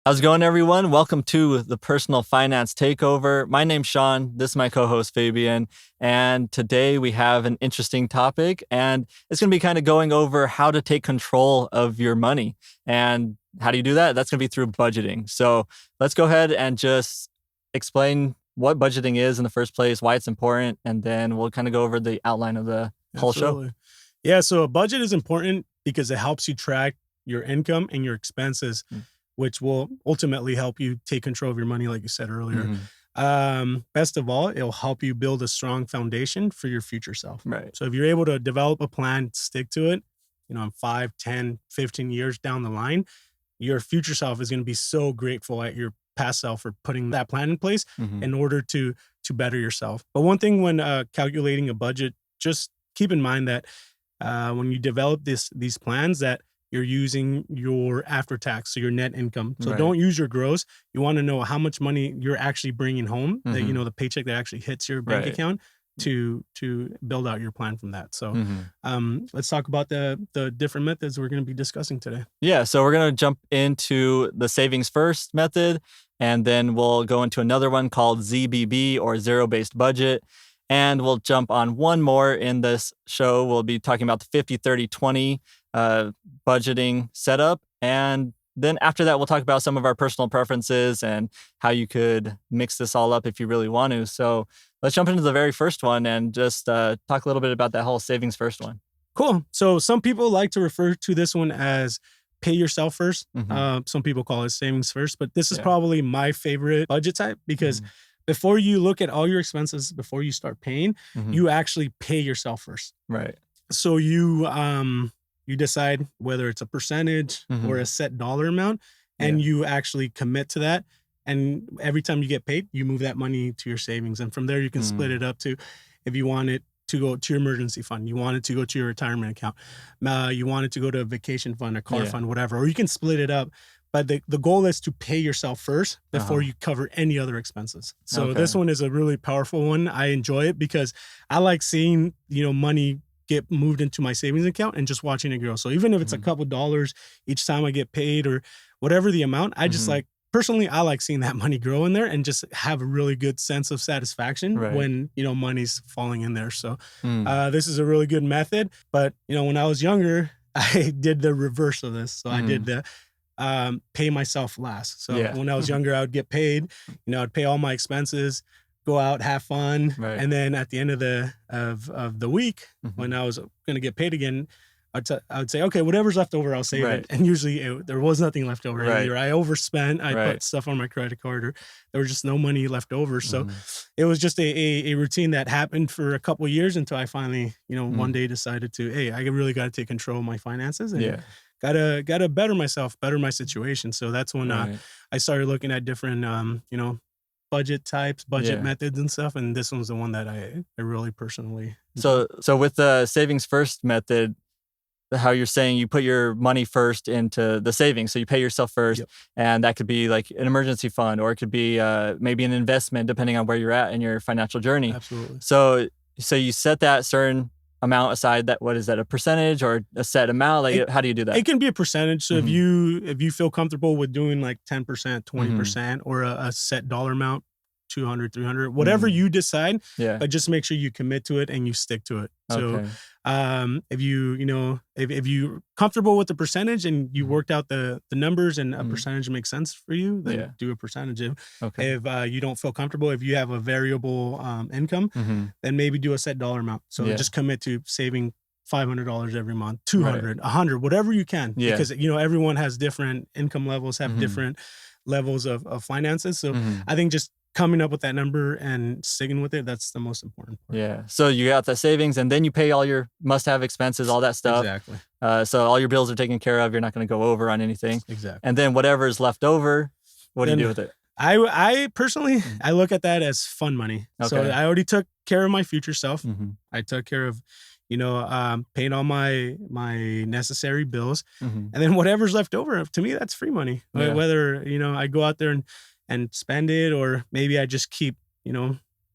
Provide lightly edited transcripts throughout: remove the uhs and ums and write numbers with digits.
How's it going, everyone? Welcome to the Personal Finance Takeover. My name's Sean. This is my co-host, Fabian. And today we have an interesting topic, and it's going to be kind of going over how to take control of your money. And how do you do that? That's going to be through budgeting. So let's go ahead and just explain what budgeting is in the first place, why it's important, and then we'll kind of go over the outline of the whole show. Yeah, so a budget is important because it helps you track your income and your expenses, which will ultimately help you take control of your money, like you said earlier. Best of all, it'll help you build a strong foundation for your future self. Right. So if you're able to develop a plan, stick to it, in 5, 10, 15 years down the line, your future self is going to be so grateful at your past self for putting that plan in place in order to better yourself. But one thing when calculating a budget, just keep in mind that when you develop these plans, that you're using your after tax, so your net income. So don't use your gross. You want to know how much money you're actually bringing home, that the paycheck that actually hits your bank account, to build out your plan from that. So let's talk about the different methods we're going to be discussing today. Yeah, so we're going to jump into the savings first method, and then we'll go into another one called ZBB, or zero-based budget. And we'll jump on one more in this show. We'll be talking about the 50-30-20 budgeting setup. And then after that, we'll talk about some of our personal preferences and how you could mix this all up if you really want to. So let's jump into the very first one and just talk a little bit about that whole savings first one. Cool. So some people like to refer to this one as pay yourself first. Some people call it savings first, but this is probably my favorite budget type because before you look at all your expenses, before you start paying, you actually pay yourself first. Right. So you decide whether it's a percentage or a set dollar amount, and you actually commit to that. And every time you get paid, you move that money to your savings. And from there, you can split it up to, if you want it to go to your emergency fund, you want it to go to your retirement account, you want it to go to a vacation fund, a car fund, whatever, or you can split it up. But the goal is to pay yourself first before you cover any other expenses. So this one is a really powerful one. I enjoy it because I like seeing, money get moved into my savings account and just watching it grow. So even if it's a couple dollars each time I get paid or whatever the amount, I just personally, I like seeing that money grow in there and just have a really good sense of satisfaction when, money's falling in there. So this is a really good method. But, when I was younger, I did the reverse of this. So I did the pay myself last. So when I was younger, I would get paid, I'd pay all my expenses, go out, have fun. And then at the end of the week, when I was going to get paid again, I would say, okay, whatever's left over, I'll save it. And usually there was nothing left over. Either I overspent, I put stuff on my credit card, or there was just no money left over. So it was just a routine that happened for a couple of years until I finally, one day decided to, hey, I really got to take control of my finances and gotta better myself, better my situation. So that's when I started looking at different, budget types, budget methods and stuff. And this one's the one that I really personally. So with the savings first method, how you're saying you put your money first into the savings. So you pay yourself first, and that could be like an emergency fund, or it could be maybe an investment, depending on where you're at in your financial journey. Absolutely. So you set that certain amount aside. That, what is that, a percentage or a set amount? Like, how do you do that? It can be a percentage. So if you feel comfortable with doing like 10%, 20%, or a set dollar amount, 200, 300, whatever you decide, but just make sure you commit to it and you stick to it. So if if you're comfortable with the percentage and you worked out the numbers and a percentage makes sense for you, then do a percentage. If you don't feel comfortable, if you have a variable income, then maybe do a set dollar amount. So just commit to saving $500 every month, 200, 100, whatever you can, because everyone has different income levels, have different levels of finances. So I think just coming up with that number and sticking with it, that's the most important part. Yeah. So you got the savings, and then you pay all your must-have expenses, all that stuff. Exactly. So all your bills are taken care of. You're not going to go over on anything. Exactly. And then whatever is left over, what do you do with it? I personally, I look at that as fun money. Okay. So I already took care of my future self. I took care of, paying all my necessary bills. And then whatever's left over, to me, that's free money. Whether, I go out there and spend it, or maybe I just keep,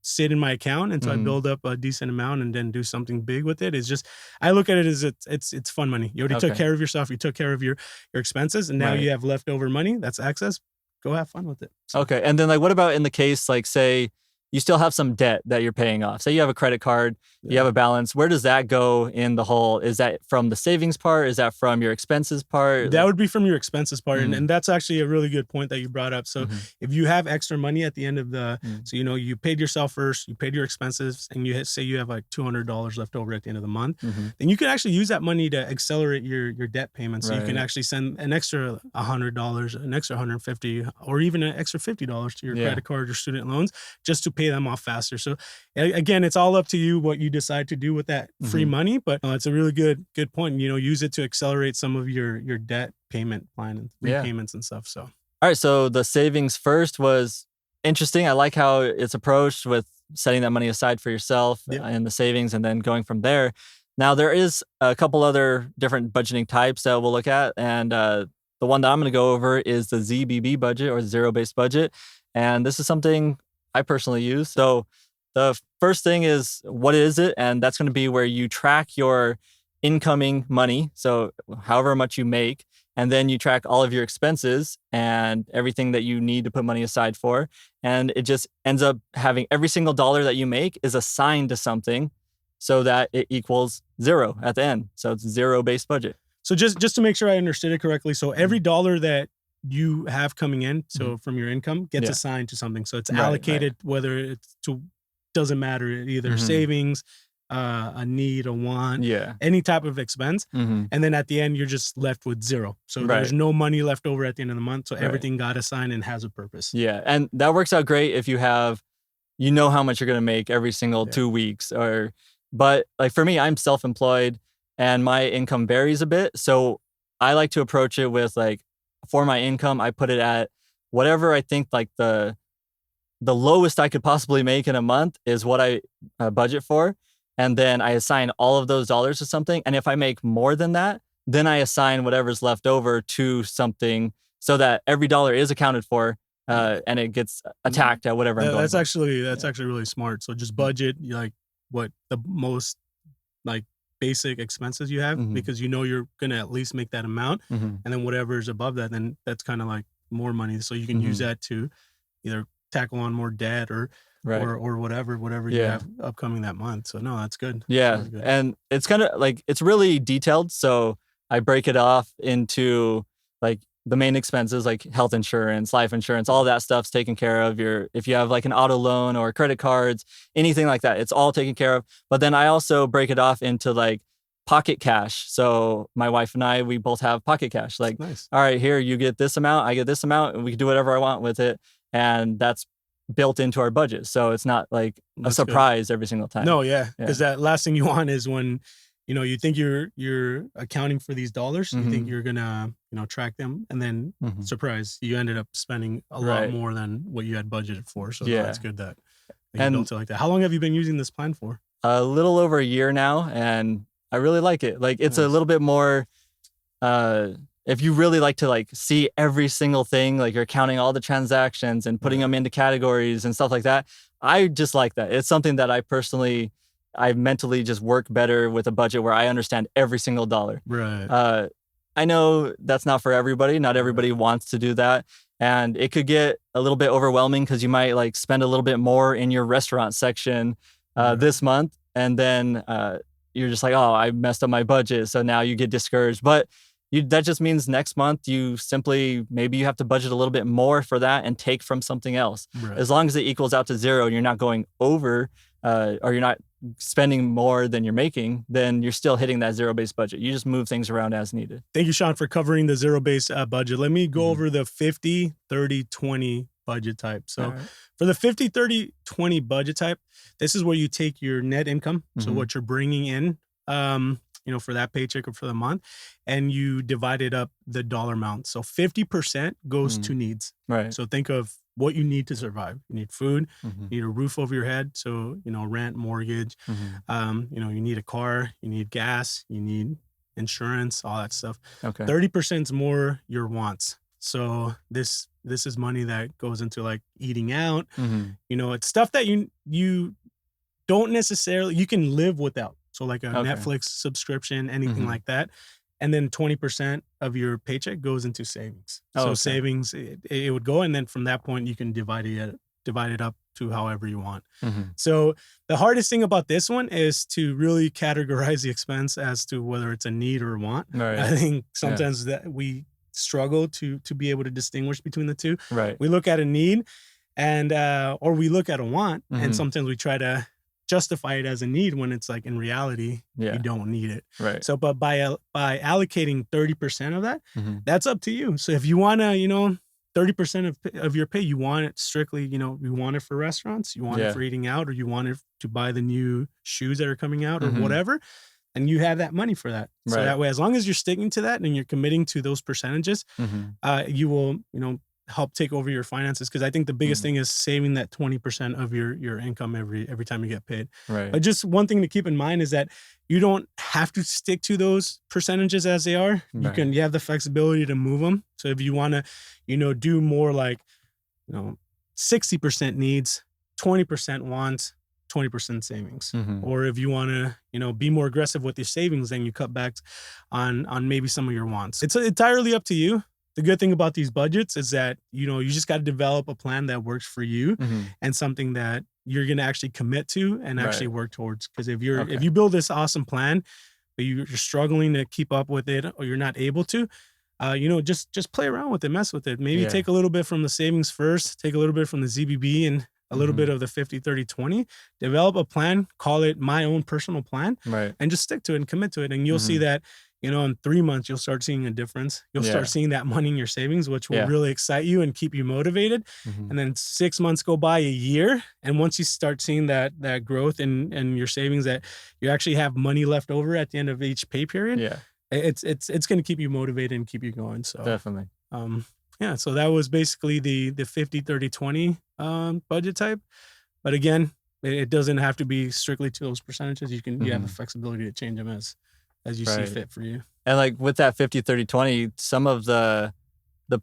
sit in my account until I build up a decent amount and then do something big with it. It's just, I look at it as it's fun money. You already took care of yourself. You took care of your expenses, and now you have leftover money. That's excess. go have fun with it. So, Okay. And then like, what about in the case, like say you still have some debt that you're paying off? Say you have a credit card, you have a balance. Where does that go in the whole? Is that from the savings part? Is that from your expenses part? that would be from your expenses part. Mhm. And that's actually a really good point that you brought up. So if you have extra money at the end of the, so, you know, you paid yourself first, you paid your expenses, and say you have like $200 left over at the end of the month, then you can actually use that money to accelerate your debt payments. So you can actually send an extra $100, an extra $150, or even an extra $50 to your credit card or student loans just to pay them off faster. So again, it's all up to you what you decide to do with that free money, but it's a really good point. You know, use it to accelerate some of your debt payment plan and repayments and stuff. So all right, so the savings first was interesting. I like how it's approached with setting that money aside for yourself and the savings, and then going from there. Now there is a couple other different budgeting types that we'll look at, and the one that I'm going to go over is the ZBB budget, or zero-based budget, and this is something I personally use. So the first thing is, what is it? And that's going to be where you track your incoming money, so however much you make, and then you track all of your expenses and everything that you need to put money aside for. And it just ends up having every single dollar that you make is assigned to something so that it equals zero at the end. So it's zero-based budget. So just to make sure I understood it correctly, so every dollar that you have coming in, so from your income, gets assigned to something. So it's allocated, whether it's to, doesn't matter, either savings, a need, a want, any type of expense. And then at the end, you're just left with zero. So there's no money left over at the end of the month. So everything got assigned and has a purpose. Yeah. And that works out great if you have, you know how much you're going to make every single 2 weeks. But like for me, I'm self-employed and my income varies a bit. So I like to approach it with like, for my income, I put it at whatever I think like the lowest I could possibly make in a month is what I budget for. And then I assign all of those dollars to something. And if I make more than that, then I assign whatever's left over to something so that every dollar is accounted for and it gets attacked at whatever I'm going That's for. actually really smart. So just budget like what the most like basic expenses you have, because you know you're going to at least make that amount. And then whatever is above that, then that's kind of like more money. So you can use that to either tackle on more debt or whatever you have upcoming that month. So no, that's good. Yeah. That's really good. And it's kind of like, it's really detailed. So I break it off into like the main expenses, like health insurance, life insurance, all that stuff's taken care of. If you have like an auto loan or credit cards, anything like that, it's all taken care of. But then I also break it off into like pocket cash. So my wife and I, we both have pocket cash. Like, nice. All right, here, you get this amount, I get this amount, and we can do whatever I want with it. And that's built into our budget. So it's not like a surprise every single time. No, because that last thing you want is when, you know, you think you're accounting for these dollars, you think you're gonna, you know, track them, and then surprise, you ended up spending a lot more than what you had budgeted for. So that's good that you built it like that. How long have you been using this plan for? A little over a year now, and I really like it. Like it's a little bit more if you really like to like see every single thing, like you're counting all the transactions and putting them into categories and stuff like that. I just like that. It's something that I mentally just work better with a budget where I understand every single dollar. Right. I know that's not for everybody. Not everybody wants to do that. And it could get a little bit overwhelming because you might like spend a little bit more in your restaurant section this month. And then you're just like, oh, I messed up my budget. So now you get discouraged. But that just means next month you simply, maybe you have to budget a little bit more for that and take from something else. Right. As long as it equals out to zero and you're not going over or you're not spending more than you're making, then you're still hitting that zero-based budget. You just move things around as needed. Thank you, Sean, for covering the zero-based budget. Let me go over the 50, 30, 20 budget type. So for the 50, 30, 20 budget type, this is where you take your net income, so what you're bringing in, you know, for that paycheck or for the month, and you divide it up the dollar amount. So 50% goes to needs. Right. So think of what you need to survive. You need food, you need a roof over your head. So, you know, rent, mortgage, you know, you need a car, you need gas, you need insurance, all that stuff. Okay. 30% is more your wants. So this is money that goes into like eating out. You know, it's stuff that you don't necessarily, you can live without. So like a Netflix subscription, anything like that. and then 20% of your paycheck goes into savings. Oh, So okay. savings, it would go, and then from that point you can divide it up to however you want. So the hardest thing about this one is to really categorize the expense as to whether it's a need or a want. Right. I think sometimes that we struggle to be able to distinguish between the two. Right. We look at a need and or we look at a want, and sometimes we try to justify it as a need when it's like in reality you don't need it. Right. So but by allocating 30% of that, that's up to you. So if you want to 30% of your pay, you want it strictly, you want it for restaurants, you want it for eating out, or you want it to buy the new shoes that are coming out or whatever, and you have that money for that. So that way, as long as you're sticking to that and you're committing to those percentages, you will, help take over your finances. Because I think the biggest thing is saving that 20% of your income every time you get paid. Right. But just one thing to keep in mind is that you don't have to stick to those percentages as they are. You have the flexibility to move them. So if you want to, do more like, 60% needs, 20% wants, 20% savings. Or if you want to, be more aggressive with your savings, then you cut back on maybe some of your wants. It's entirely up to you. The good thing about these budgets is that, you just got to develop a plan that works for you and something that you're going to actually commit to and actually work towards. Because if you build this awesome plan, but you're struggling to keep up with it, or you're not able to, just play around with it, mess with it. Maybe take a little bit from the savings first, take a little bit from the ZBB and a little bit of the 50, 30, 20, develop a plan, call it my own personal plan, and just stick to it and commit to it. And you'll see that, in 3 months, you'll start seeing a difference. You'll start seeing that money in your savings, which will really excite you and keep you motivated. And then 6 months go by, a year. And once you start seeing that growth in your savings, that you actually have money left over at the end of each pay period, it's going to keep you motivated and keep you going. So definitely. So that was basically the 50, 30, 20 budget type. But again, it doesn't have to be strictly to those percentages. You have the flexibility to change them as you see fit for you. And like with that 50, 30, 20, some of the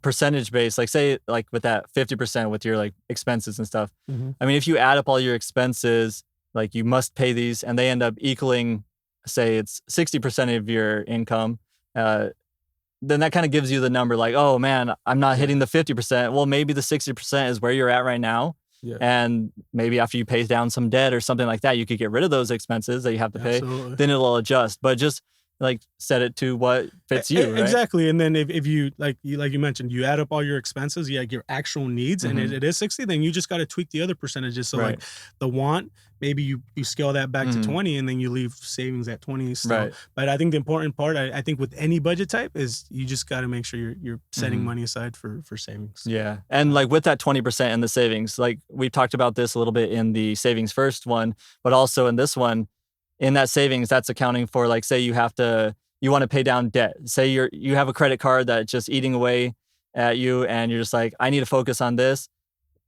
percentage base, like say like with that 50% with your like expenses and stuff. I mean, if you add up all your expenses, like you must pay these and they end up equaling, say it's 60% of your income, then that kind of gives you the number like, oh man, I'm not hitting the 50%. Well, maybe the 60% is where you're at right now. And maybe after you pay down some debt or something like that, you could get rid of those expenses that you have to pay. Then it'll adjust. But just like set it to what fits you, right? Exactly. And then if you like you mentioned, you add up all your expenses, your actual needs, and it is 60, then you just got to tweak the other percentages. So like the want, maybe you scale that back to 20, and then you leave savings at 20 still. But I think the important part, I think with any budget type, is you just got to make sure you're setting money aside for savings. Yeah. And like with that 20% in the savings, like we talked about this a little bit in the savings first one, but also in this one, in that savings, that's accounting for like, say you want to pay down debt. Say you have a credit card that's just eating away at you and you're just like, I need to focus on this.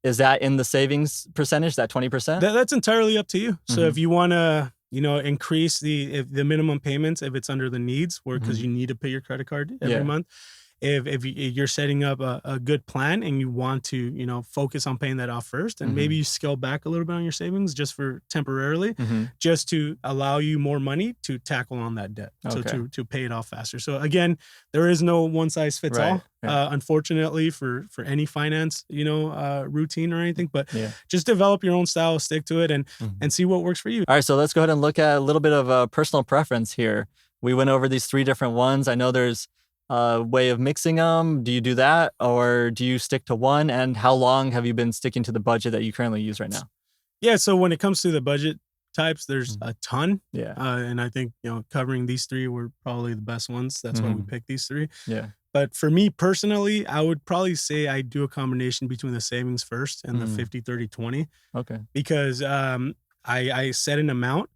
Is that in the savings percentage, that 20%? That's entirely up to you. So if you want to, increase the minimum payments, if it's under the needs, or because you need to pay your credit card every month, if you're setting up a good plan and you want to, focus on paying that off first, and maybe you scale back a little bit on your savings just for temporarily, just to allow you more money to tackle on that debt. So to pay it off faster. So again, there is no one size fits all. Unfortunately for any finance, routine or anything, but just develop your own style, stick to it, and see what works for you. All right. So let's go ahead and look at a little bit of a personal preference here. We went over these 3 different ones. I know there's a way of mixing them. Do you do that, or do you stick to one? And how long have you been sticking to the budget that you currently use right now? Yeah. So when it comes to the budget types, there's a ton. And I think, covering these 3 were probably the best ones. That's why we picked these 3. But for me personally, I would probably say I do a combination between the savings first and the 50, 30, 20. Because I set an amount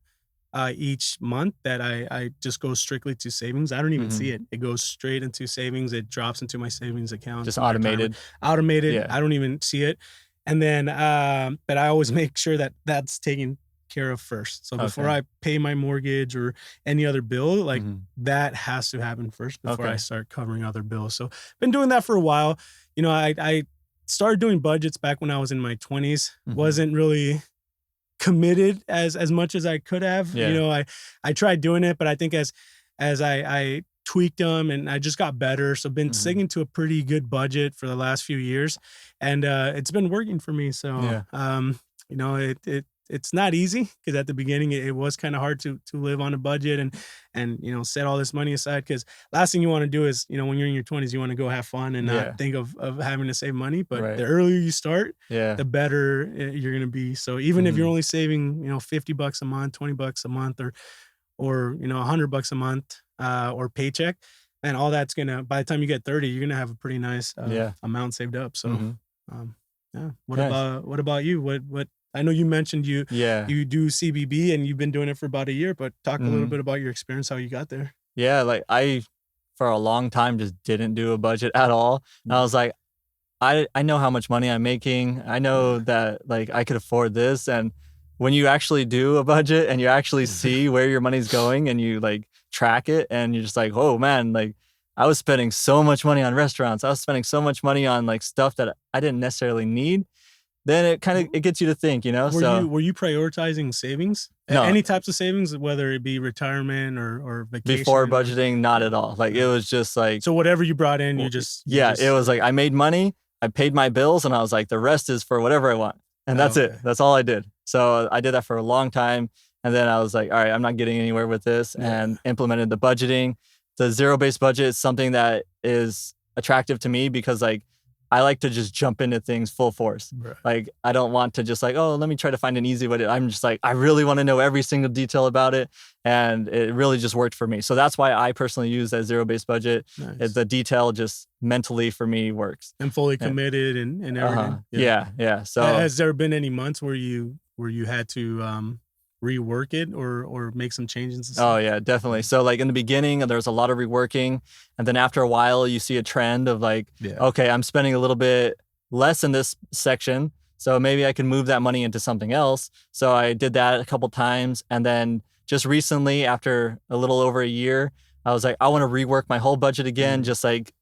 each month that I just go strictly to savings. I don't even see it. It goes straight into savings. It drops into my savings account. Just automated. I don't even see it. And then, but I always make sure that that's taken care of first. So before I pay my mortgage or any other bill, like that has to happen first before I start covering other bills. So been doing that for a while. I started doing budgets back when I was in my 20s. Wasn't really committed as much as I could have. I tried doing it, but I think as I tweaked them and I just got better. So been Mhm. sticking to a pretty good budget for the last few years, and it's been working for me. So Yeah. you know, it's not easy because at the beginning it was kind of hard to live on a budget and you know, set all this money aside, because last thing you want to do is, you know, when you're in your 20s, you want to go have fun and not Yeah. think of having to save money. But Right. the earlier you start, Yeah. the better you're going to be. So even if you're Mhm. only saving, you know, $50 a month, $20 a month, or you know, $100 a month, or paycheck, and all that's gonna, by the time you get 30, you're gonna have a pretty nice Yeah. amount saved up. So Mhm. yeah. What Nice. about you? What I know you mentioned Yeah. you do CBB and you've been doing it for about a year, but talk a little Mhm. bit about your experience, how you got there. Yeah, like, I, for a long time, just didn't do a budget at all, and I was like, I know how much money I'm making. I know that, like, I could afford this, and when you actually do a budget and you actually see where your money's going and you, like, track it and you're just like, "Oh, man," like, I was spending so much money on restaurants. I was spending so much money on, like, stuff that I didn't necessarily need. Then it kinda it gets you to think, you know? So Were you prioritizing savings? no, Any types of savings, whether it be retirement or before vacation or budgeting, not at all. Like, it was just like, so whatever you brought in, well, you yeah, it just was like I made money, I paid my bills, and I was like, the rest is for whatever I want. And oh, that's it. okay. That's all I did. So I did that for a long time. And then I was like, all right, I'm not getting anywhere with this, Yeah. and implemented the budgeting. The zero-based budget is something that is attractive to me because, like, I like to just jump into things full force. Right. Like, I don't want to just like, oh, let me try to find an easy way to, I'm just like, I really want to know every single detail about it. And it really just worked for me. So that's why I personally use that zero-based budget. Nice. The detail just mentally for me works. And fully Yeah. committed and everything. Yeah. So Has there been any months where you had to rework it or make some changes and oh stuff? yeah, definitely. So like in the beginning, there's a lot of reworking, and then after a while, you see a trend of like, Yeah. okay, I'm spending a little bit less in this section, so maybe I can move that money into something else. So I did that a couple times, and then just recently, after a little over a year, I was like, I want to rework my whole budget again, just like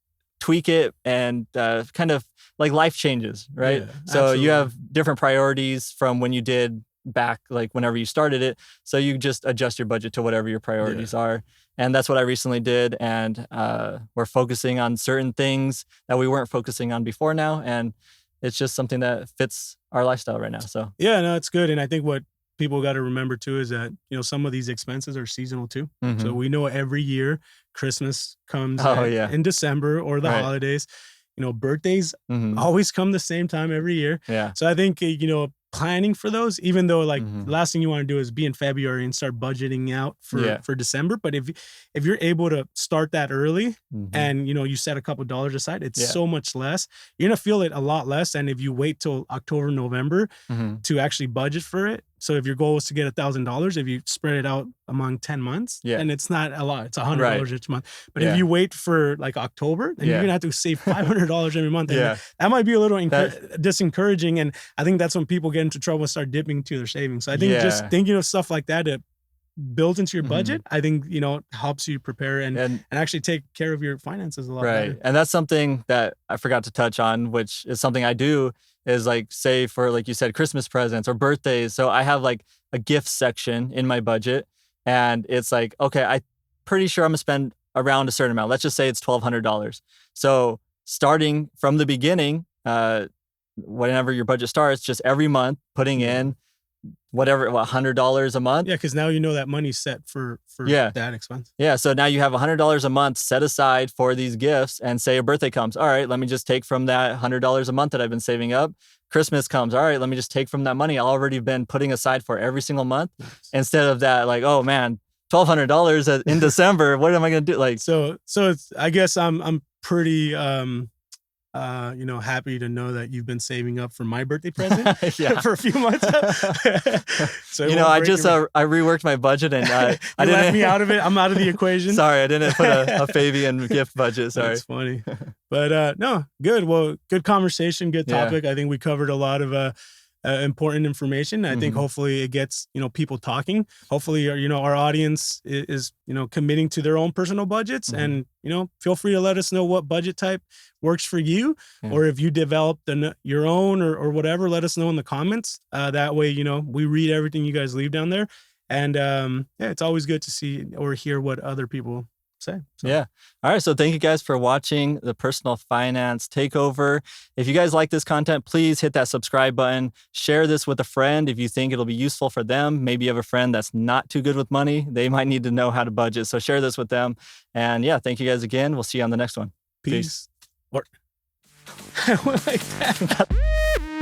tweak it, and kind of like life changes, right? Yeah, So you absolutely. have different priorities from when you did back, like whenever you started it. So you just adjust your budget to whatever your priorities are. And that's what I recently did. And we're focusing on certain things that we weren't focusing on before now. And it's just something that fits our lifestyle right now. So Yeah, no, it's good. And I think what people got to remember too is that, you know, some of these expenses are seasonal too. So we know every year Christmas comes in December, or the Right. holidays. You know, birthdays Mhm. always come the same time every year. Yeah. So I think, you know, planning for those, even though like Mhm. the last thing you want to do is be in February and start budgeting out Yeah. for December. But if you're able to start that early, Mhm. and you know, you set a couple dollars aside, it's Yeah. so much less. You're gonna feel it a lot less than if you wait till October, November Mhm. to actually budget for it. So if your goal was to get $1,000, if you spread it out among 10 months, Yeah. and it's not a lot, it's $100 Right. each month. But Yeah. if you wait for like October, then you're Yeah. gonna have to save $500 every month. And Yeah. that might be a little That- disencouraging. And I think that's when people get into trouble and start dipping into their savings. So I think just Yeah. thinking of stuff like that built into your Mhm. budget, I think, you know, helps you prepare and actually take care of your finances a lot Right. better. And that's something that I forgot to touch on, which is something I do, is like, say for, like you said, Christmas presents or birthdays. So I have like a gift section in my budget, and it's like, okay, I'm pretty sure I'm gonna spend around a certain amount. Let's just say it's $1,200. So starting from the beginning, whenever your budget starts, just every month putting in whatever, $100 a month. Yeah, because now you know that money's set for Yeah. that expense. Yeah, so now you have $100 a month set aside for these gifts, and say a birthday comes. All right, let me just take from that $100 a month that I've been saving up. Christmas comes. All right, let me just take from that money I've already been putting aside for every single month, Nice. instead of that, like, oh man, $1,200 in December. What am I gonna do? Like, So it's, I guess I'm pretty you know, happy to know that you've been saving up for my birthday present Yeah. for a few months. So it you know, won't I break just your- I reworked my budget, and I you didn't left me out of it. I'm out of the equation. Sorry, I didn't put a Fabian gift budget. Sorry. That's funny. But no, good. Well, good conversation, good Yeah. topic. I think we covered a lot of important information. I think Mhm. hopefully it gets, you know, people talking. Hopefully, you know, our audience is, you know, committing to their own personal budgets. Mhm. And, you know, feel free to let us know what budget type works for you, Yeah. or if you developed your own or whatever, let us know in the comments. That way, you know, we read everything you guys leave down there. And yeah, it's always good to see or hear what other people say. So. Yeah. All right. So thank you guys for watching the Personal Finance Takeover. If you guys like this content, please hit that subscribe button. Share this with a friend if you think it'll be useful for them. Maybe you have a friend that's not too good with money. They might need to know how to budget. So share this with them. And yeah, thank you guys again. We'll see you on the next one. Peace. Or I went like that.